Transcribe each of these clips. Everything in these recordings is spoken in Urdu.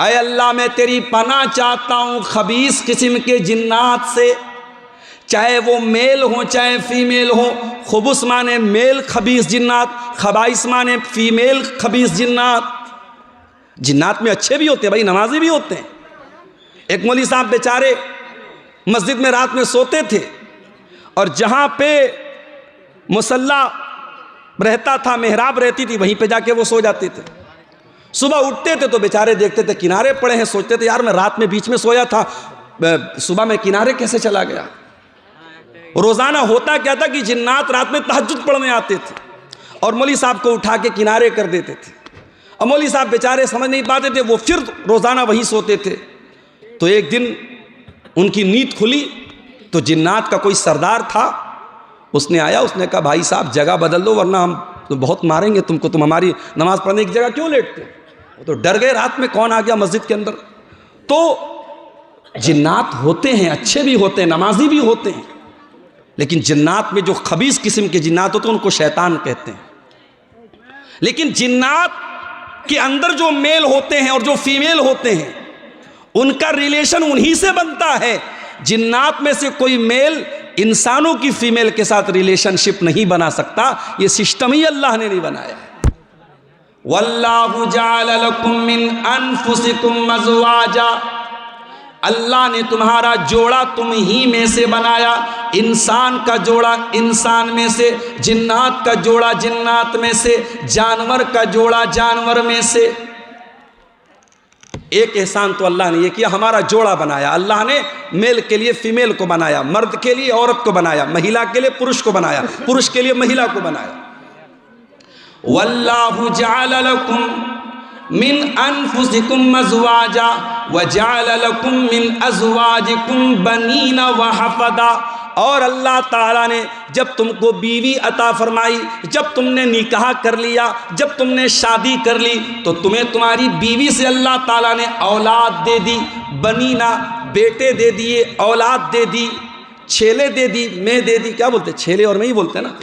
اے اللہ میں تیری پناہ چاہتا ہوں خبیث قسم کے جنات سے، چاہے وہ میل ہوں چاہے فیمیل ہوں۔ خبث مانے میل خبیث جنات، خبائث مانے فیمیل خبیث جنات۔ جنات میں اچھے بھی ہوتے ہیں بھائی، نمازی بھی ہوتے ہیں۔ ایک مولوی صاحب بیچارے مسجد میں رات میں سوتے تھے، اور جہاں پہ مصلی رہتا تھا، محراب رہتی تھی، وہیں پہ جا کے وہ سو جاتے تھے۔ صبح اٹھتے تھے تو بیچارے دیکھتے تھے کنارے پڑے ہیں، سوچتے تھے یار میں رات میں بیچ میں سویا تھا، صبح میں کنارے کیسے چلا گیا۔ روزانہ ہوتا کیا تھا کہ جنات رات میں تہجد پڑھنے آتے تھے اور مولوی صاحب کو اٹھا کے کنارے کر دیتے تھے، اور مولوی صاحب بیچارے سمجھ نہیں پاتے تھے، وہ پھر روزانہ وہیں سوتے تھے۔ تو ایک دن ان کی نیند کھلی تو جنات کا کوئی سردار تھا، اس نے آیا، اس نے کہا بھائی صاحب جگہ بدل دو ورنہ ہم بہت ماریں گے تم کو، تم ہماری نماز پڑھنے کی جگہ کیوں لیٹتے؟ وہ تو ڈر گئے، رات میں کون آ گیا مسجد کے اندر۔ تو جنات ہوتے ہیں، اچھے بھی ہوتے ہیں، نمازی بھی ہوتے ہیں، لیکن جنات میں جو خبیث قسم کے جنات ہوتے ہیں ان کو شیطان کہتے ہیں۔ لیکن جنات کے اندر جو میل ہوتے ہیں اور جو فیمیل ہوتے ہیں ان کا ریلیشن انہی سے بنتا ہے۔ جنات میں سے کوئی میل انسانوں کی فیمیل کے ساتھ ریلیشن شپ نہیں بنا سکتا، یہ سسٹم ہی اللہ نے نہیں بنایا ہے۔ وَاللَّهُ جَعَلَ لَكُم مِّنْ أَنفُسِكُمْ أَزْوَاجًا، اللہ نے تمہارا جوڑا تم ہی میں سے بنایا، انسان کا جوڑا انسان میں سے، جنات کا جوڑا جنات میں سے، جانور کا جوڑا جانور میں سے۔ ایک احسان تو اللہ نے یہ کیا، ہمارا جوڑا بنایا۔ اللہ نے میل کے لیے فیمیل کو بنایا، مرد کے لیے عورت کو بنایا، مہیلا کے لیے پرش کو بنایا، پرش کے لیے مہیلا کو بنایا۔ وَاللَّهُ جَعَلَ لَكُم مِّنْ أَنفُسِكُمْ أَزْوَاجًا وَجَعَلَ لَكُم مِّنْ أَزْوَاجِكُمْ بَنِينَ وَحَفَدًا، اور اللہ تعالیٰ نے جب تم کو بیوی عطا فرمائی، جب تم نے نکاح کر لیا، جب تم نے شادی کر لی، تو تمہیں تمہاری بیوی سے اللہ تعالیٰ نے اولاد دے دی، بنینا بیٹے دے دیے، اولاد دے دی، چھیلے دے دی، میں دے دی، کیا بولتے ہیں چھیلے اور میں ہی بولتے ہیں نا،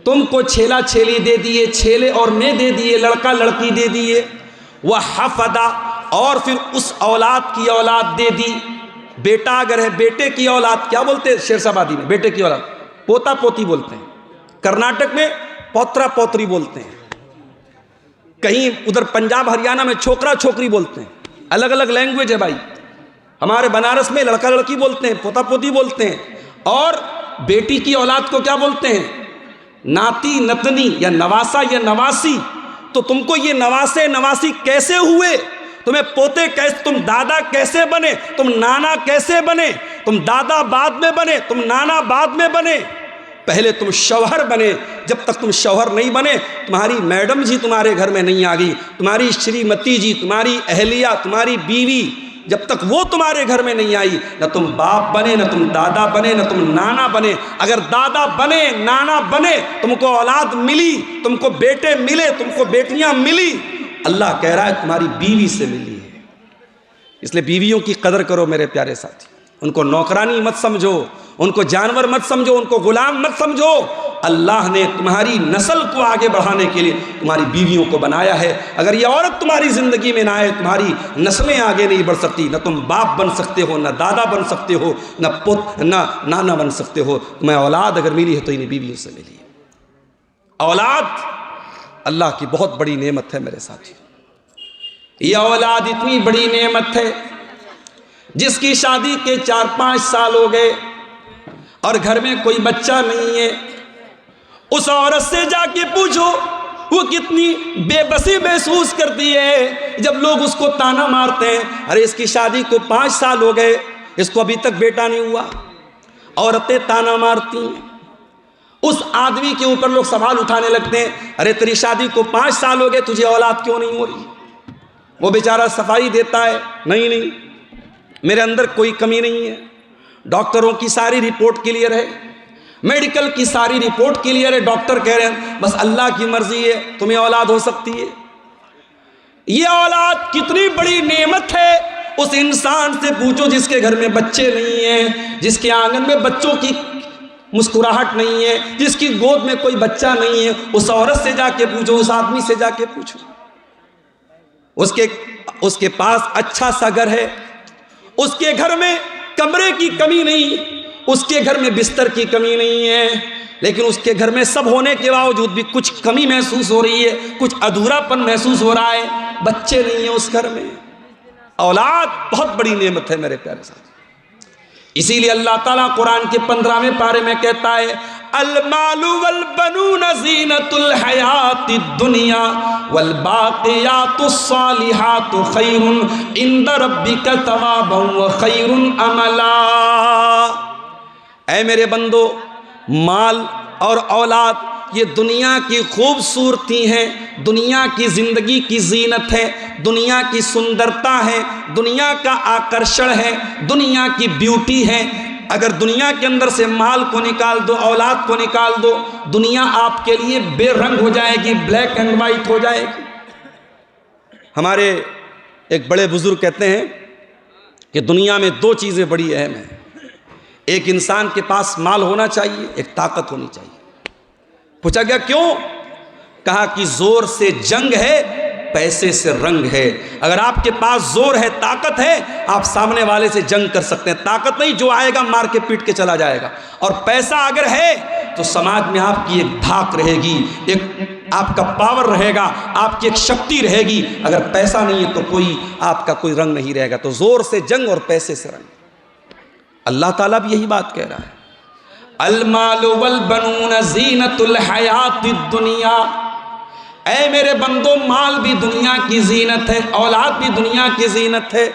تم کو چھیلا چھیلی دے دیے، چھیلے اور میں دے دیے، لڑکا لڑکی دے دیے۔ وَحَفَدًا، اور پھر اس اولاد کی اولاد دے دی۔ بیٹا اگر ہے بیٹے کی اولاد کیا بولتے ہیں شیر آبادی میں، بیٹے کی اولاد پوتا پوتی بولتے ہیں، کرناٹک میں پوترا پوتری بولتے ہیں، کہیں ادھر پنجاب ہریانہ میں چھوکرا چھوکری بولتے ہیں، الگ الگ لینگویج ہے بھائی۔ ہمارے بنارس میں لڑکا لڑکی بولتے ہیں، پوتا پوتی بولتے ہیں، اور بیٹی کی اولاد کو کیا بولتے ہیں، ناتی نتنی یا نواسا یا نواسی۔ تو تم کو یہ نواسے نواسی کیسے ہوئے، تمہیں پوتے کیسے، تم دادا کیسے بنے، تم نانا کیسے بنے، تم دادا بعد میں بنے، تم نانا بعد میں بنے، پہلے تم شوہر بنے۔ جب تک تم شوہر نہیں بنے، تمہاری میڈم جی تمہارے گھر میں نہیں آ گئی، تمہاری شریمتی جی، تمہاری اہلیہ، تمہاری بیوی، جب تک وہ تمہارے گھر میں نہیں آئی، نہ تم باپ بنے، نہ تم دادا بنے، نہ تم نانا بنے۔ اگر دادا بنے، نانا بنے، تم کو اولاد ملی، تم کو بیٹے ملے، تم کو بیٹیاں ملی، اللہ کہہ رہا ہے تمہاری بیوی سے ملی ہے۔ اس لیے بیویوں کی قدر کرو میرے پیارے ساتھی، ان کو نوکرانی مت سمجھو، ان کو جانور مت سمجھو، ان کو غلام مت سمجھو۔ اللہ نے تمہاری نسل کو آگے بڑھانے کے لیے تمہاری بیویوں کو بنایا ہے۔ اگر یہ عورت تمہاری زندگی میں نہ آئے، تمہاری نسلیں آگے نہیں بڑھ سکتی، نہ تم باپ بن سکتے ہو، نہ دادا بن سکتے ہو، نہ نانا بن سکتے ہو۔ تمہیں اولاد اگر ملی ہے تو انہیں بیویوں سے ملی ہے۔ اولاد اللہ کی بہت بڑی نعمت ہے میرے ساتھی۔ یہ اولاد اتنی بڑی نعمت ہے، جس کی شادی کے 4-5 سال ہو گئے اور گھر میں کوئی بچہ نہیں ہے، اس عورت سے جا کے پوچھو وہ کتنی بے بسی محسوس کرتی ہے جب لوگ اس کو تانا مارتے ہیں، ارے اس کی شادی کو 5 سال ہو گئے، اس کو ابھی تک بیٹا نہیں ہوا۔ عورتیں تانا مارتی ہیں، اس آدمی کے اوپر لوگ سوال اٹھانے لگتے ہیں، ارے تیری شادی کو 5 سال ہو گئے، تجھے اولاد کیوں نہیں ہو رہی؟ وہ بیچارہ صفائی دیتا ہے، نہیں میرے اندر کوئی کمی نہیں ہے، ڈاکٹروں کی ساری رپورٹ کلیئر ہے، میڈیکل کی ساری رپورٹ کلیئر ہے، ڈاکٹر کہہ رہے ہیں بس اللہ کی مرضی ہے تمہیں اولاد ہو سکتی ہے۔ یہ اولاد کتنی بڑی نعمت ہے، اس انسان سے پوچھو جس کے گھر میں بچے نہیں ہیں، جس کے آنگن میں بچوں کی مسکراہٹ نہیں ہے، جس کی گود میں کوئی بچہ نہیں ہے، اس عورت سے جا کے پوچھو، اس آدمی سے جا کے پوچھو۔ اس کے پاس اچھا سا گھر ہے، اس کے گھر میں کمرے کی کمی نہیں، اس کے گھر میں بستر کی کمی نہیں ہے، لیکن اس کے گھر میں سب ہونے کے باوجود بھی کچھ کمی محسوس ہو رہی ہے، کچھ ادھورا پن محسوس ہو رہا ہے، بچے نہیں ہیں اس گھر میں۔ اولاد بہت بڑی نعمت ہے میرے پیارے ساتھ، اسی لیے اللہ تعالیٰ قرآن کے 15ویں پارے میں کہتا ہے المال والبنون زینۃ الحیات الدنیا والباقیات الصالحات خیر عند ربک ثوابا وخیر املا۔ اے میرے بندو، مال اور اولاد یہ دنیا کی خوبصورتی ہے، دنیا کی زندگی کی زینت ہے، دنیا کی سندرتا ہے، دنیا کا آکرشن ہے، دنیا کی بیوٹی ہے۔ اگر دنیا کے اندر سے مال کو نکال دو، اولاد کو نکال دو، دنیا آپ کے لیے بے رنگ ہو جائے گی، بلیک اینڈ وائٹ ہو جائے گی۔ ہمارے ایک بڑے بزرگ کہتے ہیں کہ دنیا میں دو چیزیں بڑی اہم ہیں، ایک انسان کے پاس مال ہونا چاہیے، ایک طاقت ہونی چاہیے۔ پوچھا گیا کیوں؟ کہا کہ زور سے جنگ ہے، پیسے سے رنگ ہے۔ اگر آپ کے پاس زور ہے، طاقت ہے، آپ سامنے والے سے جنگ کر سکتے ہیں، طاقت نہیں جو آئے گا مار کے پیٹ کے چلا جائے گا۔ اور پیسہ اگر ہے تو سماج میں آپ کی ایک دھاک رہے گی، ایک آپ کا پاور رہے گا، آپ کی ایک شکتی رہے گی۔ اگر پیسہ نہیں ہے تو آپ کا کوئی رنگ نہیں رہے گا۔ تو زور سے جنگ اور پیسے سے رنگ۔ اللہ تعالیٰ بھی یہی بات کہہ رہا ہے، المال والبنون زینۃ الحیات الدنیا۔ اے میرے بندو، مال بھی دنیا کی زینت ہے، اولاد بھی دنیا کی زینت ہے،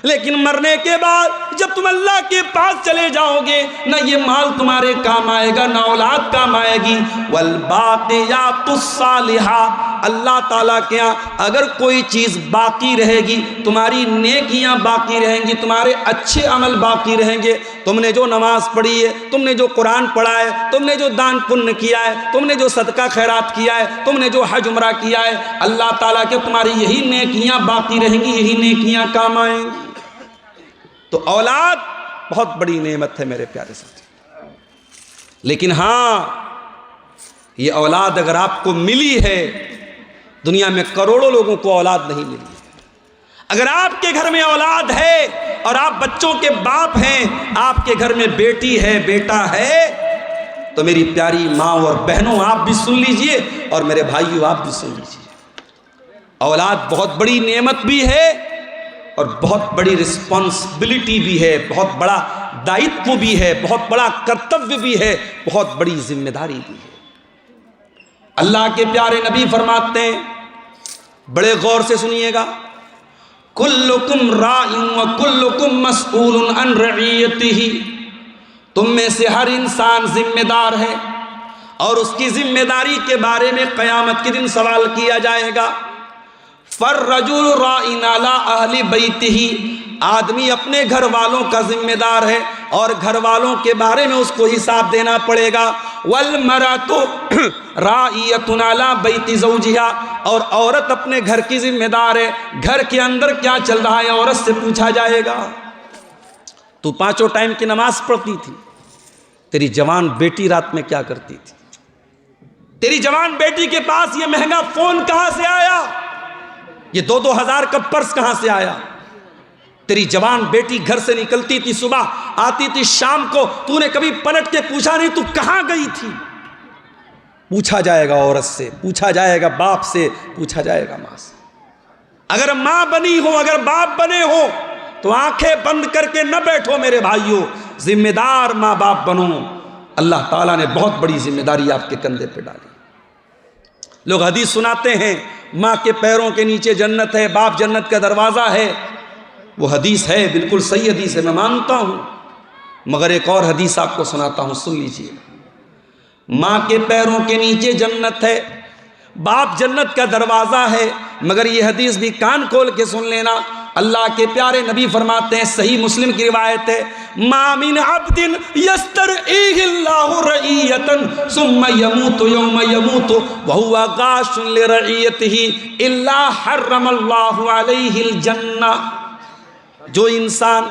لیکن مرنے کے بعد جب تم اللہ کے پاس چلے جاؤ گے، نہ یہ مال تمہارے کام آئے گا، نہ اولاد کام آئے گی۔ والباقیات الصالحات، اللہ تعالیٰ کے یہاں اگر کوئی چیز باقی رہے گی، تمہاری نیکیاں باقی رہیں گی، تمہارے اچھے عمل باقی رہیں گے۔ تم نے جو نماز پڑھی ہے، تم نے جو قرآن پڑھا ہے، تم نے جو دان پن کیا ہے، تم نے جو صدقہ خیرات کیا ہے، تم نے جو حج عمرہ کیا ہے، اللہ تعالیٰ کے تمہاری یہی نیکیاں باقی رہیں گی، یہی نیکیاں کام آئیں گی۔ تو اولاد بہت بڑی نعمت ہے میرے پیارے ساتھی، لیکن ہاں یہ اولاد اگر آپ کو ملی ہے، دنیا میں کروڑوں لوگوں کو اولاد نہیں ملی ہے۔ اگر آپ کے گھر میں اولاد ہے اور آپ بچوں کے باپ ہیں، آپ کے گھر میں بیٹی ہے، بیٹا ہے، تو میری پیاری ماں اور بہنوں آپ بھی سن لیجئے، اور میرے بھائیوں آپ بھی سن لیجئے، اولاد بہت بڑی نعمت بھی ہے اور بہت بڑی رسپانسبلٹی بھی ہے، بہت بڑا دائتو بھی ہے، بہت بڑا کرتویہ بھی ہے، بہت بڑی ذمہ داری بھی ہے۔ اللہ کے پیارے نبی فرماتے ہیں، بڑے غور سے سنیے گا، کلکم راع وکلکم مسئول عن رعیتہ، تم میں سے ہر انسان ذمہ دار ہے اور اس کی ذمہ داری کے بارے میں قیامت کے دن سوال کیا جائے گا۔ فالرجل راع علی اہل بیتہ، آدمی اپنے گھر والوں کا ذمہ دار ہے اور گھر والوں کے بارے میں اس کو حساب دینا پڑے گا۔ والمرأۃ راعیۃ علی بیت زوجہا، اور عورت اپنے گھر کی ذمہ دار ہے، گھر کے اندر کیا چل رہا ہے عورت سے پوچھا جائے گا۔ تو 5 ٹائم کی نماز پڑھتی تھی، تیری جوان بیٹی رات میں کیا کرتی تھی؟ تیری جوان بیٹی کے پاس یہ مہنگا فون کہاں سے آیا؟ یہ 2-2 ہزار کا پرس کہاں سے آیا؟ تیری جوان بیٹی گھر سے نکلتی تھی، صبح آتی تھی، شام کو تو نے کبھی پلٹ کے پوچھا نہیں تو کہاں گئی تھی؟ پوچھا جائے گا عورت سے، پوچھا جائے گا باپ سے، پوچھا جائے گا ماں سے۔ اگر ماں بنی ہو، اگر باپ بنے ہو تو آنکھیں بند کر کے نہ بیٹھو میرے بھائیوں، ذمہ دار ماں باپ بنو۔ اللہ تعالیٰ نے بہت بڑی ذمہ داری آپ کے کندھے پہ ڈالی۔ لوگ حدیث سناتے ہیں ماں کے پیروں کے نیچے جنت ہے، باپ جنت کا دروازہ ہے۔ وہ حدیث ہے، بالکل صحیح حدیث ہے، میں مانتا ہوں، مگر ایک اور حدیث آپ کو سناتا ہوں، سن لیجئے۔ ماں کے پیروں کے نیچے جنت ہے، باپ جنت کا دروازہ ہے، مگر یہ حدیث بھی کان کھول کے سن لینا۔ اللہ کے پیارے نبی فرماتے ہیں، صحیح مسلم کی روایت ہے، ما من عبد یسترعیہ اللہ رعیۃ ثم یموت یوم یموت وہو غاش لرعیتہ الا حرم اللہ علیہ الجنہ۔ جو انسان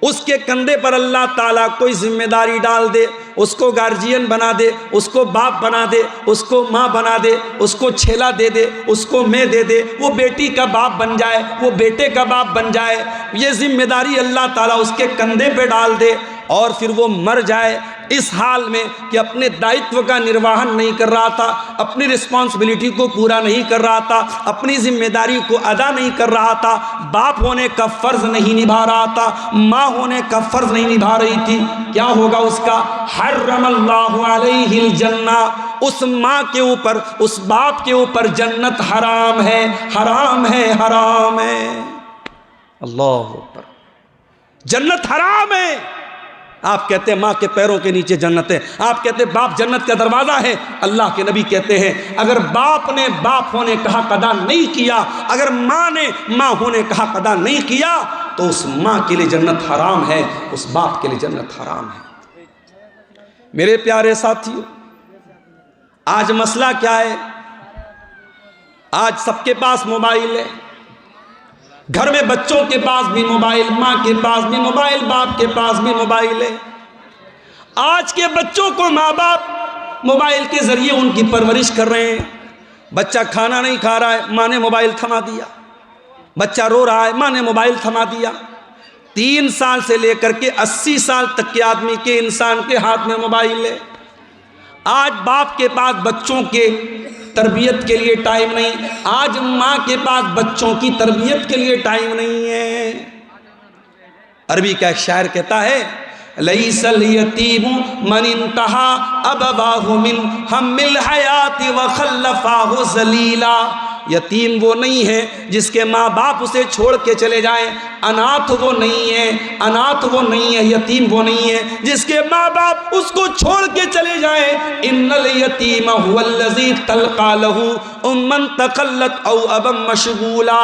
اس کے کندھے پر اللہ تعالیٰ کوئی ذمہ داری ڈال دے، اس کو گارجین بنا دے، اس کو باپ بنا دے، اس کو ماں بنا دے، اس کو چھیلا دے دے، اس کو میں دے دے، وہ بیٹی کا باپ بن جائے، وہ بیٹے کا باپ بن جائے، یہ ذمہ داری اللہ تعالیٰ اس کے کندھے پہ ڈال دے، اور پھر وہ مر جائے اس حال میں کہ اپنے دائتو کا نرواہن نہیں کر رہا تھا، اپنی رسپانسبلٹی کو پورا نہیں کر رہا تھا، اپنی ذمہ داری کو ادا نہیں کر رہا تھا، باپ ہونے کا فرض نہیں نبھا رہا تھا، ماں ہونے کا فرض نہیں نبھا رہی تھی، کیا ہوگا اس کا؟ حرم اللہ علیہ الجنہ، اس ماں کے اوپر، اس باپ کے اوپر جنت حرام ہے، حرام ہے، حرام ہے۔ اللہ اکبر، جنت حرام ہے۔ آپ کہتے ہیں ماں کے پیروں کے نیچے جنت ہے، آپ کہتے ہیں باپ جنت کا دروازہ ہے۔ اللہ کے نبی کہتے ہیں اگر باپ نے باپ ہونے کا حق ادا نہیں کیا، اگر ماں نے ماں ہونے کا حق ادا نہیں کیا، تو اس ماں کے لیے جنت حرام ہے، اس باپ کے لیے جنت حرام ہے۔ میرے پیارے ساتھیو، آج مسئلہ کیا ہے؟ آج سب کے پاس موبائل ہے، گھر میں بچوں کے پاس بھی موبائل، ماں کے پاس بھی موبائل، باپ کے پاس بھی موبائل ہے۔ آج کے بچوں کو ماں باپ موبائل کے ذریعے ان کی پرورش کر رہے ہیں۔ بچہ کھانا نہیں کھا رہا ہے، ماں نے موبائل تھما دیا، بچہ رو رہا ہے، ماں نے موبائل تھما دیا۔ 3 سال سے لے کر کے 80 سال تک کے آدمی کے، انسان کے ہاتھ میں موبائل ہے۔ آج باپ کے پاس بچوں کے تربیت کے لیے ٹائم نہیں، آج ماں کے پاس بچوں کی تربیت کے لیے ٹائم نہیں ہے۔ عربی کا ایک شاعر کہتا ہے لیس الیتیم من انتہا ابواہ من ہم الحیات وخلفاہ ذلیلا، یتیم وہ نہیں ہے جس کے ماں باپ اسے چھوڑ کے چلے جائیں، اناتھ وہ نہیں ہے، اناتھ وہ نہیں ہے، یتیم وہ نہیں ہے جس کے ماں باپ اس کو چھوڑ کے چلے جائیں۔ ان الیتیم هو الذی تلقى له اما تقلت او ابا مشغولا،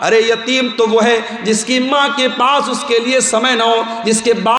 ارے یتیم تو وہ ہے جس کی ماں کے پاس اس کے لیے سمے نہ ہو، جس کے باپ